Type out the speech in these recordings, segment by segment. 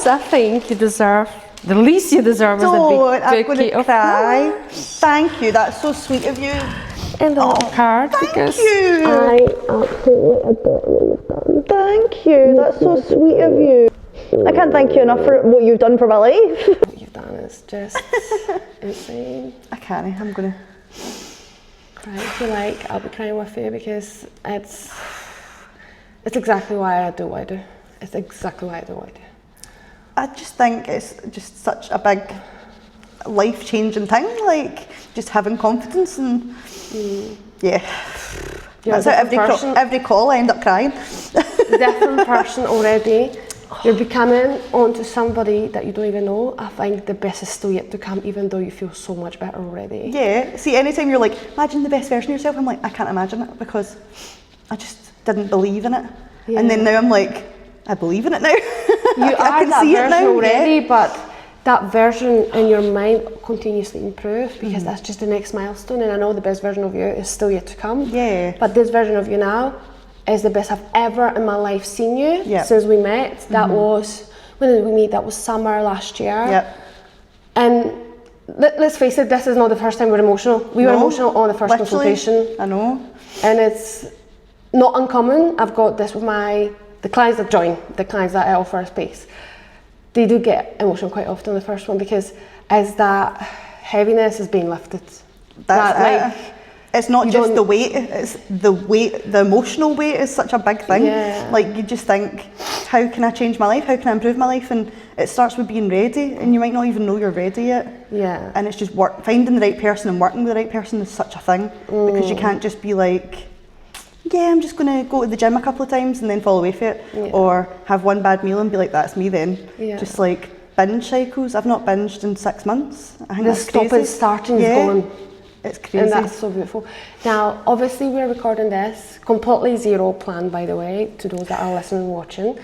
I think you deserve, the least you deserve is a big bouquet of flowers. Thank you, that's so sweet of you. And a little card because you. I absolutely adore what you've done. Thank you, that's so sweet of you. I can't thank you enough for what you've done for my life. What you've done is just insane. I can't, I'm gonna cry if you like. I'll be crying with you because it's exactly why I do what I do. It's exactly why I do what I do. I just think it's just such a big life-changing thing, like just having confidence and yeah. That's how every call I end up crying. Different person already. You're becoming onto somebody that you don't even know. I think the best is still yet to come, even though you feel so much better already. Yeah, see, anytime you're like, imagine the best version of yourself, I'm like, I can't imagine it because I just didn't believe in it. Yeah. And then now I'm like, I believe in it now. You are that version already, but that version in your mind continuously improves because that's just the next milestone. And I know the best version of you is still yet to come. Yeah. But this version of you now is the best I've ever in my life seen you since we met. That was, when did we meet? That was summer last year. Yep. And let's face it, this is not the first time we're emotional. We were emotional on the first consultation. I know. And it's not uncommon. I've got this with the clients that join, the clients that I offer a space. They do get emotional quite often on the first one because as that heaviness is being lifted. That's it. It's not just the weight, it's the weight, the emotional weight is such a big thing. Yeah. Like you just think, how can I change my life? How can I improve my life? And it starts with being ready and you might not even know you're ready yet. Yeah. And it's just finding the right person and working with the right person is such a thing because you can't just be like, yeah, I'm just going to go to the gym a couple of times and then fall away from it or have one bad meal and be like, that's me then. Yeah. Just like binge cycles. I've not binged in 6 months. I think that's crazy. The stop is starting is gone. It's crazy. And that's so beautiful. Now, obviously we're recording this, completely zero plan by the way, to those that are listening and watching.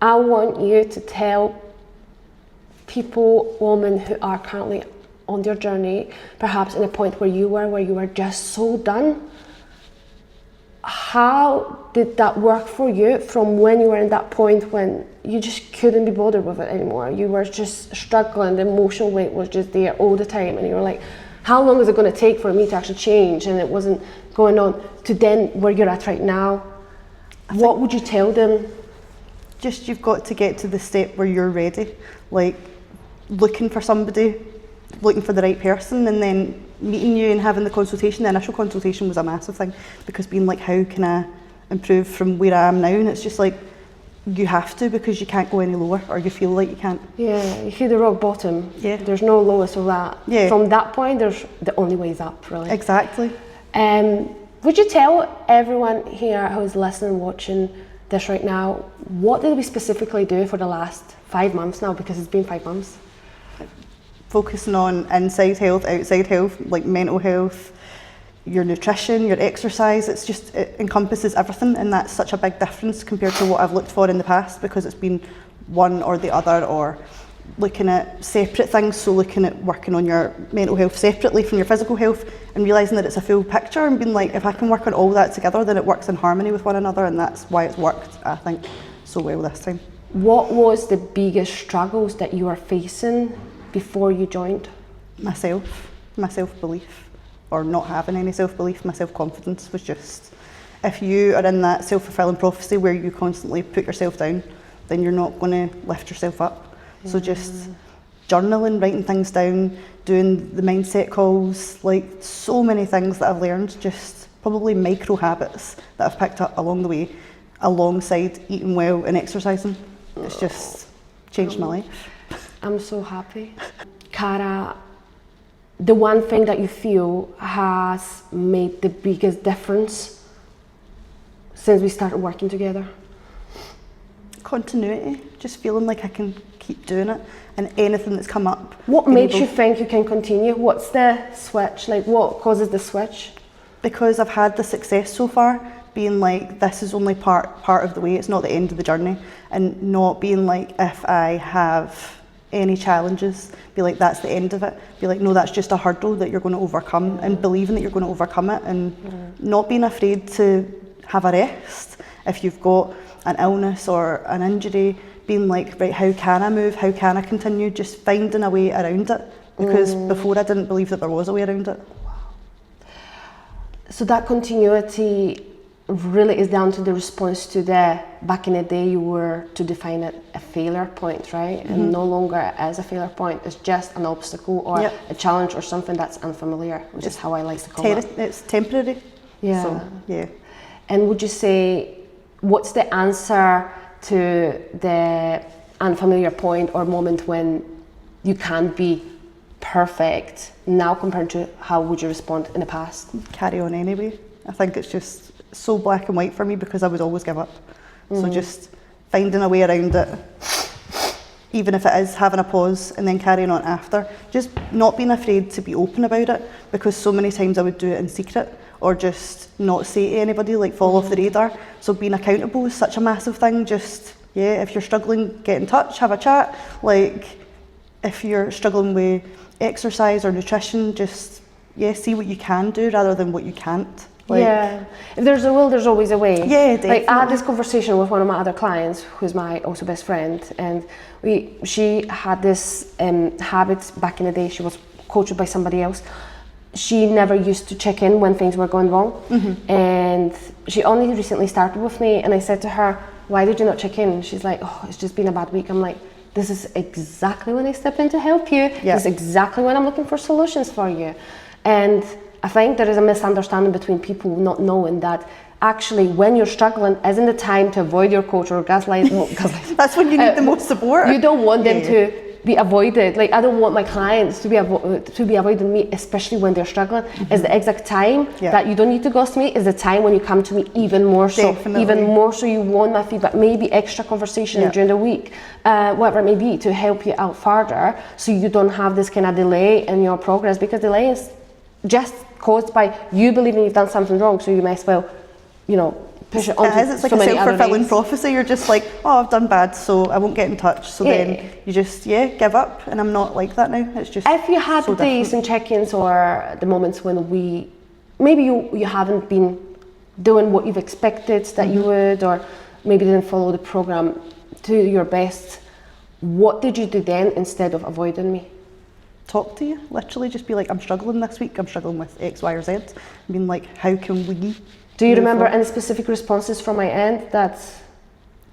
I want you to tell people, women who are currently on their journey, perhaps in a point where you were just so done. How did that work for you from when you were in that point when you just couldn't be bothered with it anymore? You were just struggling, the emotional weight was just there all the time and you were like, how long is it going to take for me to actually change? And it wasn't going on to then where you're at right now. What would you tell them? Just you've got to get to the step where you're ready, like looking for somebody, looking for the right person and then meeting you and having the consultation. The initial consultation was a massive thing because being like, how can I improve from where I am now? And it's just like, you have to because you can't go any lower or you feel like you can't. Yeah, you hit the rock bottom. Yeah. There's no lowest of that. Yeah. From that point, there's the only way is up, really. Exactly. Would you tell everyone here who's listening and watching this right now, what did we specifically do for the last 5 months now? Because it's been 5 months. Focusing on inside health, outside health, like mental health, your nutrition, your exercise, it encompasses everything and that's such a big difference compared to what I've looked for in the past because it's been one or the other or looking at separate things, so looking at working on your mental health separately from your physical health and realising that it's a full picture and being like, if I can work on all that together then it works in harmony with one another and that's why it's worked, I think, so well this time. What was the biggest struggles that you were facing before you joined? My self-belief. Or not having any self-belief, my self-confidence was just, if you are in that self-fulfilling prophecy where you constantly put yourself down, then you're not going to lift yourself up. So just journaling, writing things down, doing the mindset calls, like so many things that I've learned, just probably micro habits that I've picked up along the way, alongside eating well and exercising. It's just changed my life. I'm so happy. Cara, the one thing that you feel has made the biggest difference since we started working together? Continuity, just feeling like I can keep doing it and anything that's come up. What makes you think you can continue? What's the switch? Like what causes the switch? Because I've had the success so far, being like this is only part of the way, it's not the end of the journey, and not being like if I have any challenges, be like that's the end of it, be like no, that's just a hurdle that you're going to overcome, and believing that you're going to overcome it and not being afraid to have a rest if you've got an illness or an injury, being like, right, how can I move? How can I continue? Just finding a way around it. Because before I didn't believe that there was a way around it. So that continuity really is down to the response to back in the day you were to define it a failure point, right? And no longer as a failure point, it's just an obstacle or a challenge or something that's unfamiliar, which is how I like to call it. It's temporary. Yeah. So, yeah. And would you say, what's the answer to the unfamiliar point or moment when you can't be perfect now compared to how would you respond in the past? Carry on anyway. I think it's just so black and white for me because I would always give up. So just finding a way around it, even if it is having a pause and then carrying on after. Just not being afraid to be open about it, because so many times I would do it in secret or just not say to anybody, like fall off the radar. So being accountable is such a massive thing. Just, if you're struggling, get in touch, have a chat. Like if you're struggling with exercise or nutrition, just see what you can do rather than what you can't. If there's a will, there's always a way. Yeah, definitely. Like I had this conversation with one of my other clients, who's my also best friend, and she had this habit back in the day. She was coached by somebody else. She never used to check in when things were going wrong, and she only recently started with me. And I said to her, "Why did you not check in?" She's like, "Oh, it's just been a bad week." I'm like, "This is exactly when I step in to help you. This is exactly when I'm looking for solutions for you." And I think there is a misunderstanding between people not knowing that actually when you're struggling isn't the time to avoid your coach or gaslight. That's when you need the most support. You don't want them to be avoided. Like I don't want my clients to be avoiding me, especially when they're struggling. It's the exact time that you don't need to ghost me. Is the time when you come to me even more so. Definitely. Even more so you want my feedback, maybe extra conversation during the week, whatever it may be, to help you out further so you don't have this kind of delay in your progress, because delay is just caused by you believing you've done something wrong, so you might as well, push it on. It's like a self-fulfilling prophecy. You're just like, oh, I've done bad, so I won't get in touch. So then you just give up, and I'm not like that now. It's just if you had so the days and check-ins or the moments when maybe you haven't been doing what you've expected that you would, or maybe didn't follow the program to your best, what did you do then instead of avoiding me? Talk to you, literally just be like, I'm struggling this week, I'm struggling with X, Y, or Z. Being like, how can we? Do you remember any specific responses from my end that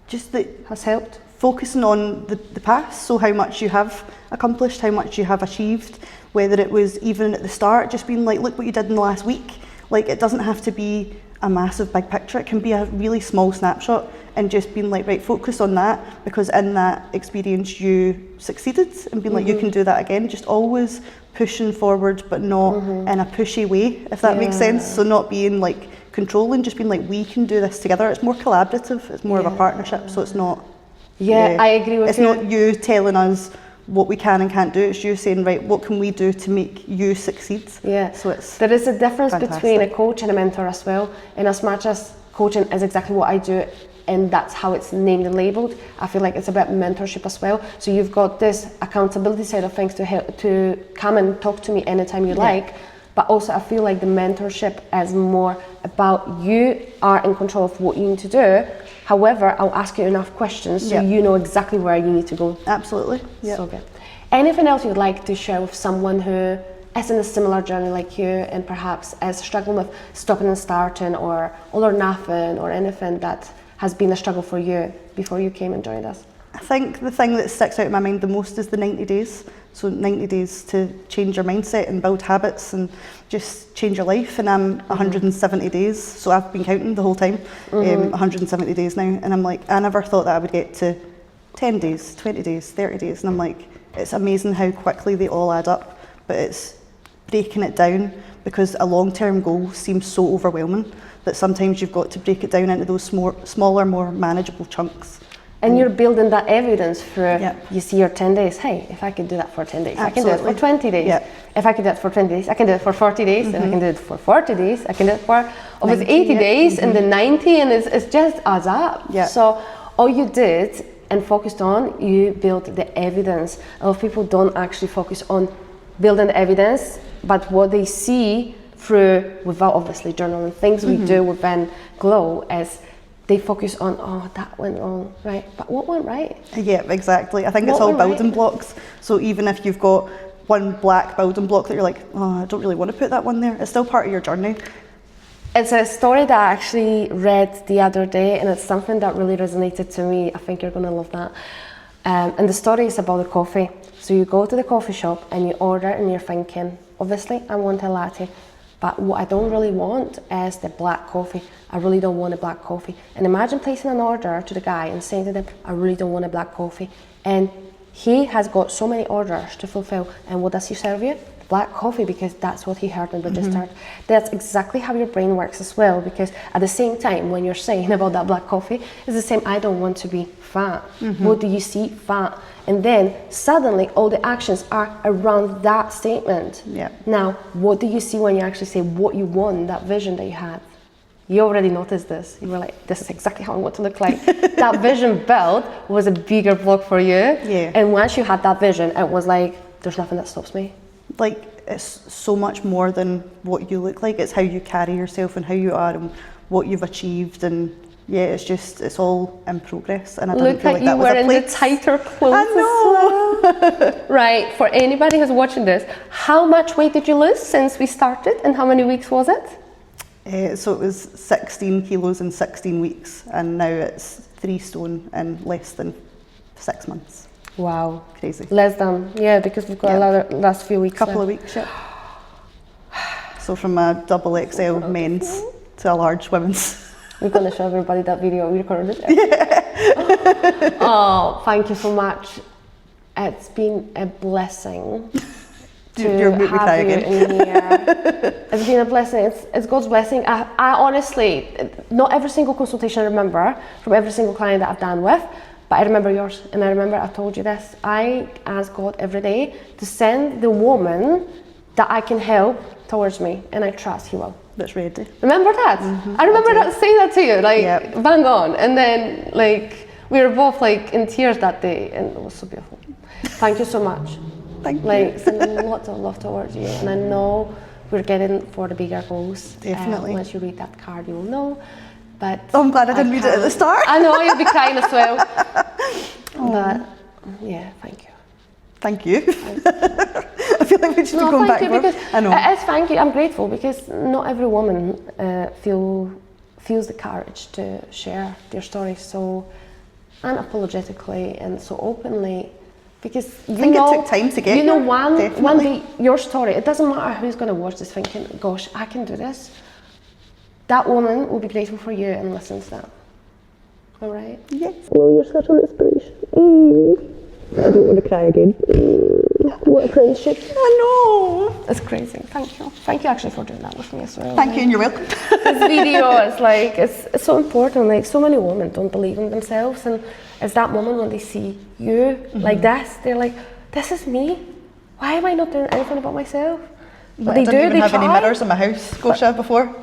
has helped? Focusing on the past, so how much you have accomplished, how much you have achieved, whether it was even at the start, just being like, look what you did in the last week. Like it doesn't have to be a massive big picture, it can be a really small snapshot, and just being like, right, focus on that, because in that experience you succeeded, and being like, you can do that again. Just always pushing forward, but not in a pushy way, if that makes sense. So not being like controlling, just being like, we can do this together. It's more collaborative, it's more of a partnership, so it's not I agree with you. It's not you telling us what we can and can't do, it's you saying, right, what can we do to make you succeed? So there is a difference between a coach and a mentor as well, and as much as coaching is exactly what I do and that's how it's named and labeled, I feel like it's about mentorship as well. So you've got this accountability side of things to help to come and talk to me anytime you like, but also I feel like the mentorship is more about you are in control of what you need to do. However, I'll ask you enough questions so you know exactly where you need to go. Absolutely. So good. Anything else you'd like to share with someone who is in a similar journey like you and perhaps is struggling with stopping and starting or all or nothing, or anything that has been a struggle for you before you came and joined us? I think the thing that sticks out in my mind the most is the 90 days. So 90 days to change your mindset and build habits and just change your life. And I'm 170 days, so I've been counting the whole time, 170 days now. And I'm like, I never thought that I would get to 10 days, 20 days, 30 days. And I'm like, it's amazing how quickly they all add up, but it's breaking it down, because a long-term goal seems so overwhelming that sometimes you've got to break it down into those smaller, more manageable chunks. And you're building that evidence for, you see your 10 days, hey, if I could do that for 10 days, I can do it for 20 days. If I could do that for 20 days, I can do it for 40 days, if I can do it for 40 days, I can do it for over 80 days, and then 90, and it's just adds up. So all you did and focused on, you built the evidence. A lot of people don't actually focus on building the evidence, but what they see through, without obviously journaling, things we do within Glow is they focus on, oh, that went wrong, right? But what went right? Yeah, exactly. I think it's all building blocks. So even if you've got one black building block that you're like, oh, I don't really want to put that one there, it's still part of your journey. It's a story that I actually read the other day, and it's something that really resonated to me. I think you're going to love that. And the story is about the coffee. So you go to the coffee shop and you order, and you're thinking, obviously I want a latte, but what I don't really want is the black coffee. I really don't want a black coffee. And imagine placing an order to the guy and saying to them, I really don't want a black coffee. And he has got so many orders to fulfill. And what does he serve you? Black coffee, because that's what he heard and registered. That's exactly how your brain works as well, because at the same time when you're saying about that black coffee, it's the same, I don't want to be fat. What do you see? Fat. And then suddenly all the actions are around that statement. Now, what do you see when you actually say what you want, that vision that you had? You already noticed this. You were like, this is exactly how I want to look like. That vision build was a bigger block for you. And once you had that vision, it was like, there's nothing that stops me. Like, it's so much more than what you look like. It's how you carry yourself and how you are and what you've achieved. And yeah, it's all in progress. And I didn't feel like that was a place. Look, you were in the tighter clothes. I know. As well. Right, for anybody who's watching this, how much weight did you lose since we started, and how many weeks was it? So it was 16 kilos in 16 weeks, and now it's 3 stone in less than 6 months. Wow. Crazy. Less than, yeah, because we've got last few weeks. Couple of weeks, yeah. So from a double XL men's to a large women's. We're going to show everybody that video we recorded. Yeah. Oh, thank you so much. It's been a blessing to have you in here. It's been a blessing. It's God's blessing. I honestly, not every single consultation I remember from every single client that I've done with, but I remember yours, and I remember I told you this. I ask God every day to send the woman that I can help towards me, and I trust He will. That's ready. Remember that? I remember saying that to you, like bang on. And then like we were both like in tears that day, and it was so beautiful. Thank you so much. Thank you. Sending lots of love towards you, and I know we're getting for the bigger goals. Definitely. Once you read that card, you will know. But I'm glad I didn't read it at the start. I know you'll be crying as well. But yeah, thank you. Thank you. I feel like we should be going back. I know. It is thank you. I'm grateful because not every woman feels the courage to share their story so unapologetically and so openly. Because I think it took time to get you know, one day your story, it doesn't matter who's going to watch this thinking, gosh, I can do this. That woman will be grateful for you and listen to that. All right? Yes. Well, you're such an inspiration. I don't want to cry again. What a friendship. I know. It's crazy. Thank you. Thank you actually for doing that with me as well. Thank you, and you're welcome. This video is like, it's so important. Like, so many women don't believe in themselves, and it's that moment when they see you like this, they're like, this is me. Why am I not doing anything about myself? But I didn't even have any mirrors in my house, Gosha, before.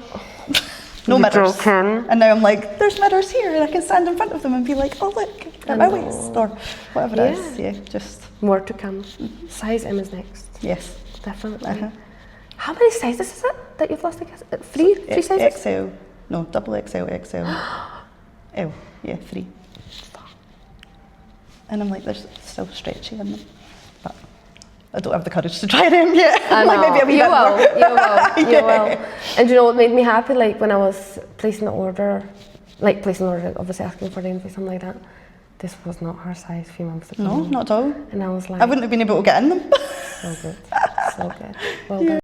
No mirrors. And now I'm like, there's mirrors here, and I can stand in front of them and be like, oh look, at my waist, or whatever it is. Yeah, just more to come. Size M is next. Yes, definitely. How many sizes is it that you've lost? I guess 3 sizes. XL, no, double XL, XL, L. Yeah, 3. And I'm like, there's still stretchy in them, but I don't have the courage to try them yet. I know. Like maybe You will. And you know what made me happy? Like when I was placing the order, obviously asking for the invoice, something like that. This was not her size a few months ago. No, not at all. And I was like, I wouldn't have been able to get in them. So good. So good. Well done.